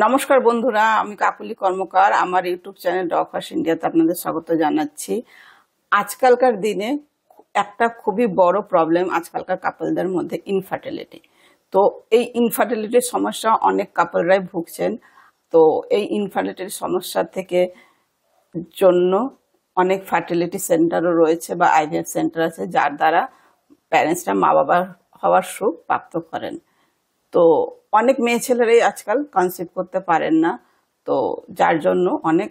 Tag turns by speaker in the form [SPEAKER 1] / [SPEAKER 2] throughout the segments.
[SPEAKER 1] নমস্কার বন্ধুরা, আমি কাকুলি কর্মকার। আমার ইউটিউব চ্যানেল ডক্টরস ইন্ডিয়াতে আপনাদের স্বাগত জানাচ্ছি। আজকালকার দিনে একটা খুবই বড় প্রবলেম আজকালকার কাপলদের মধ্যে ইনফার্টিলিটি। তো এই ইনফার্টিলিটির সমস্যা অনেক কাপলরাই ভুগছেন। তো এই ইনফার্টিলিটির সমস্যা থেকে জন্য অনেক ফার্টিলিটি সেন্টারও রয়েছে বা আইভিএফ সেন্টার আছে, যার দ্বারা প্যারেন্টসরা মা বাবা হওয়ার সুখ প্রাপ্ত করেন। তো অনেক মেয়ে ছেলেরাই আজকাল কনসিভ করতে পারেন না। তো যার জন্য অনেক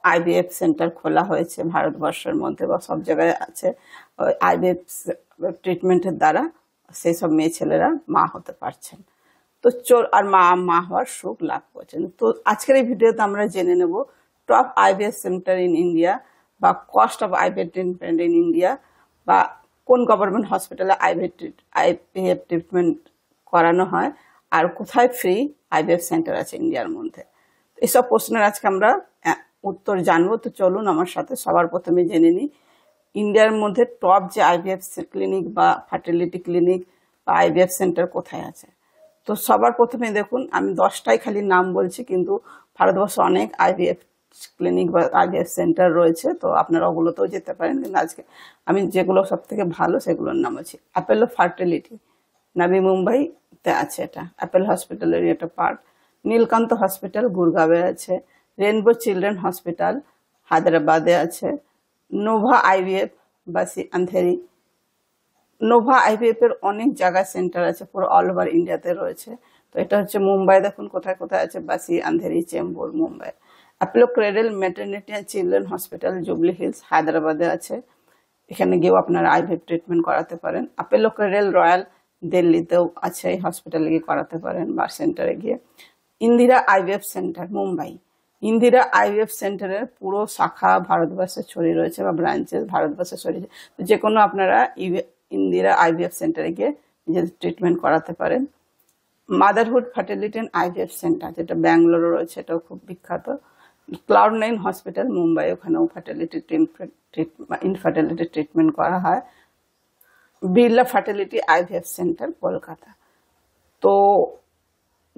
[SPEAKER 1] আইভিএফ সেন্টার খোলা হয়েছে ভারতবর্ষের মধ্যে বা সব জায়গায় আছে। আইভিএফ ট্রিটমেন্টের দ্বারা সেই সব মেয়ে ছেলেরা মা হতে পারছেন। তো আর মা মা হওয়ার সুখ লাভ করছেন। তো আজকের এই ভিডিওতে আমরা জেনে নেব top IVF centre in India বা cost of IVF treatment in India, বা কোন গভর্নমেন্ট হসপিটালে আইভিএফ ট্রিটমেন্ট করানো হয়, আর কোথায় ফ্রি আইভিএফ সেন্টার আছে ইন্ডিয়ার মধ্যে। এসব প্রশ্নের আজকে আমরা উত্তর জানবো। তো চলুন আমার সাথে সবার প্রথমে জেনে নিই ইন্ডিয়ার মধ্যে টপ যে আইভিএফ ক্লিনিক বা ফার্টিলিটি ক্লিনিক বা আইভিএফ সেন্টার কোথায় আছে। তো সবার প্রথমে দেখুন, আমি 10টাই খালি নাম বলছি, কিন্তু ভারতবর্ষে অনেক আইভিএফ ক্লিনিক বা আইভিএফ সেন্টার রয়েছে। তো আপনারা ওগুলোতেও যেতে পারেন, কিন্তু আজকে আমি যেগুলো সব থেকে ভালো সেগুলোর নাম বলছি। অ্যাপেলো ফার্টিলিটি নাভি মুম্বাইতে আছে, এটা অ্যাপেল হসপিটালের একটা পার্ট। নীলকান্ত হসপিটাল গুরগাঁওয়ে আছে। রেনবো চিলড্রেন হসপিটাল হায়দ্রাবাদে আছে। নোভা আইভিএফ বাসি আন্ধেরি। নোভা আইভিএফ এর অনেক জায়গায় সেন্টার আছে, পুরো অল ওভার ইন্ডিয়াতে রয়েছে। তো এটা হচ্ছে মুম্বাই, দেখুন কোথায় কোথায় আছে, বাসি Andheri, Chembur, Mumbai. Apollo cradle maternity and children hospital jubilee hills হায়দ্রাবাদে আছে। এখানে গিয়েও আপনারা আইভিএফ ট্রিটমেন্ট করাতে পারেন। অ্যাপোলো ক্রেডেল রয়্যাল দিল্লিতেও আছে, এই হসপিটালে গিয়ে করাতে পারেন বা সেন্টারে গিয়ে। Indira IVF centre Mumbai. Indira IVF সেন্টারের পুরো শাখা ভারতবর্ষে ছড়িয়ে রয়েছে বা ব্রাঞ্চেস ভারতবর্ষে ছড়িয়ে, যে কোনো আপনারা ইন্দিরা আইভিএফ সেন্টারে গিয়ে নিজেদের ট্রিটমেন্ট করাতে পারেন। Motherhood fertility and IVF centre, যেটা ব্যাঙ্গালোরে রয়েছে, এটাও খুব বিখ্যাত। ক্লাউড9 হসপিটাল মুম্বাই, ওখানেও ইনফার্টিলিটি ট্রিটমেন্ট করা হয়। Birla fertility IVF centre Kolkata. তো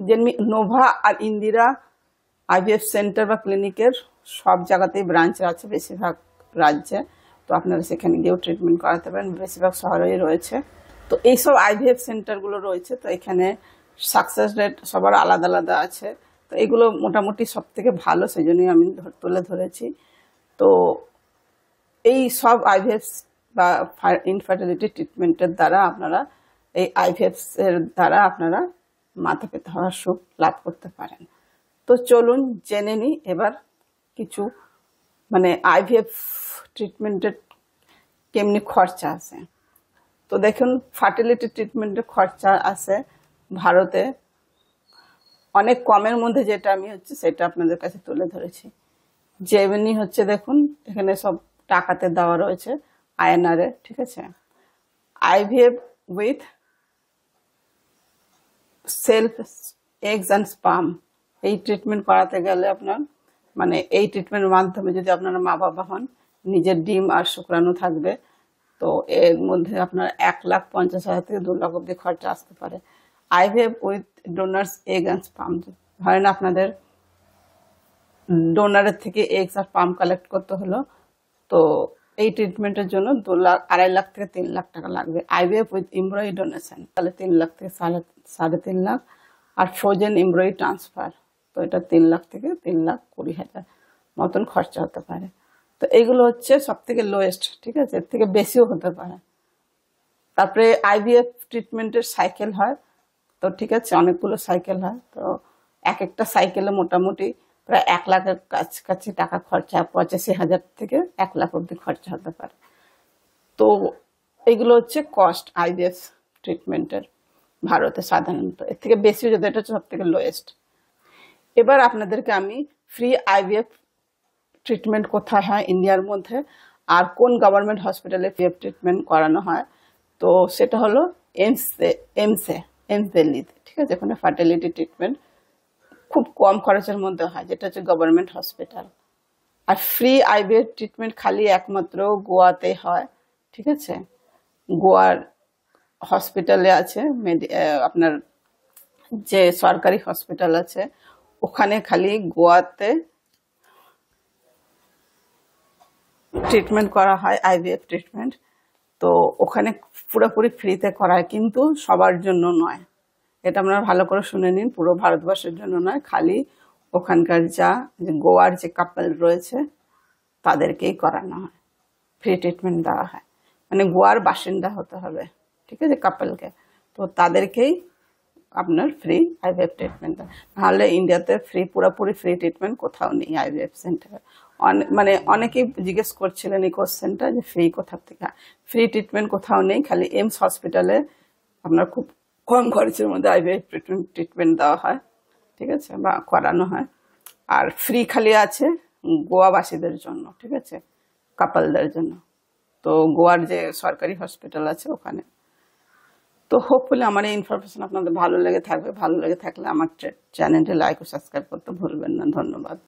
[SPEAKER 1] যেমনি নোভা আর ইন্দিরা আইভিএফ সেন্টার বা ক্লিনিকের সব জায়গাতেই ব্রাঞ্চ আছে, বেশিরভাগ রাজ্যে। তো আপনারা সেখানে গিয়েও ট্রিটমেন্ট করাতে পারেন, বেশিরভাগ শহরেই রয়েছে। তো এইসব আইভিএফ সেন্টারগুলো রয়েছে, তো এখানে সাকসেস রেট সবার আলাদা আলাদা আছে। তো এগুলো মোটামুটি সব থেকে ভালো, সেই জন্যই আমি তুলে ধরেছি। তো এই সব আইভিএফ বা ইনফার্টিলিটি ট্রিটমেন্টের দ্বারা আপনারা এই আইভিএফ এর দ্বারা আপনারা মাথা পেতে হওয়ার সুখ লাভ করতে পারেন। তো চলুন জেনে নিই এবার কিছু, মানে আইভিএফ ট্রিটমেন্টের কেমনি খরচা আছে। তো দেখুন, ফার্টিলিটি ট্রিটমেন্টের খরচা আছে ভারতে অনেক কমের মধ্যে, যেটা আমি সেটা আপনাদের কাছে তুলে ধরেছি। যেমনি হচ্ছে দেখুন, এখানে সব টাকাতে দেওয়া রয়েছে আইএনআর-এ, ঠিক আছে। IVF with self eggs and sperm, এই ট্রিটমেন্ট করাতে গেলে আপনার, মানে এই ট্রিটমেন্টের মাধ্যমে যদি আপনারা মা বাবা হন, নিজের ডিম আর শুক্রাণু থাকবে, তো এর মধ্যে আপনার 1,50,000 থেকে 2 লাখ অব্দি খরচা আসতে পারে। IVF with donors egg and sperm, ধরেন আপনাদের ডোনারের থেকে এগস আর স্পার্ম কালেক্ট করতে হলো, তো এই ট্রিটমেন্টের জন্য 2 লাখ, 2.5 লাখ থেকে 3 লাখ টাকা লাগবে। আইভিএফ উইথ এমব্রয়ি ডোনেশন, তাহলে 3 লাখ থেকে 3.5 লাখ। আর ফ্রোজেন এমব্রয়ি ট্রান্সফার, তো এটা 3 লাখ থেকে 3,20,000 মতন খরচা হতে পারে। তো এইগুলো হচ্ছে সব থেকে লোয়েস্ট, ঠিক আছে, এর থেকে বেশিও হতে পারে। তারপরে আইভিএফ ট্রিটমেন্টের সাইকেল হয়, তো ঠিক আছে, অনেকগুলো সাইকেল হয়। তো এক একটা সাইকেলে মোটামুটি প্রায় 1 লাখের কাছাকাছি টাকা খরচা, 85,000 থেকে 1 লাখ অব্দি খরচা হতে পারে। তো এইগুলো হচ্ছে কস্ট আইভিএফ ট্রিটমেন্টের ভারতে সাধারণত। এর থেকে বেশি যদি, এটা হচ্ছে সব থেকে লোয়েস্ট। এবার আপনাদেরকে আমি ফ্রি আইভিএফ ট্রিটমেন্ট কোথায় হয় ইন্ডিয়ার মধ্যে, আর কোন গভর্নমেন্ট হসপিটালে ফ্রি ট্রিটমেন্ট করানো হয়, তো সেটা হলো এমস দিল্লিতে, ঠিক আছে। ওখানে ফার্টিলিটি ট্রিটমেন্ট খুব কম খরচের মধ্যে হয়, যেটা হচ্ছে গভর্নমেন্ট হসপিটাল। আর ফ্রি আইভিএফ ট্রিটমেন্ট খালি একমাত্র গোয়াতে হয়, ঠিক আছে। গোয়ার হসপিটালে আছে, আপনার যে সরকারি হসপিটাল আছে ওখানে খালি গোয়াতে ট্রিটমেন্ট করা হয়, আইভিএফ ট্রিটমেন্ট। তো ওখানে পুরোপুরি ফ্রিতে করায়, কিন্তু সবার জন্য নয়। এটা আপনারা ভালো করে শুনে নিন, পুরো ভারতবর্ষের জন্য নয়, খালি ওখানকার যে গোয়ার যে কাপল রয়েছে তাদেরকেই করানো হয়, ফ্রি ট্রিটমেন্ট দেওয়া হয়। মানে গোয়ার বাসিন্দা হতে হবে, ঠিক আছে, কাপলকে। তো তাদেরকেই আপনার ফ্রি আইভিএফ ট্রিটমেন্ট দেয়। নাহলে ইন্ডিয়াতে পুরোপুরি ফ্রি ট্রিটমেন্ট কোথাও নেই আইভিএফ সেন্টারে। মানে অনেকেই জিজ্ঞেস করছিলেন এই কোশ্চেনটা, যে ফ্রি কোথা থেকে। ফ্রি ট্রিটমেন্ট কোথাও নেই, খালি এইমস হসপিটালে আপনার খুব কম খরচের মধ্যে আইভিএফ ট্রিটমেন্ট দেওয়া হয়, ঠিক আছে, বা করানো হয়। আর ফ্রি খালি আছে গোয়াবাসীদের জন্য, ঠিক আছে, কাপলদের জন্য। তো গোয়ার যে সরকারি হসপিটাল আছে ওখানে। তো হোপফুলি আমার এই ইনফরমেশন আপনাদের ভালো লেগে থাকবে। ভালো লেগে থাকলে আমার চ্যানেলটি লাইক ও সাবস্ক্রাইব করতে ভুলবেন না। ধন্যবাদ।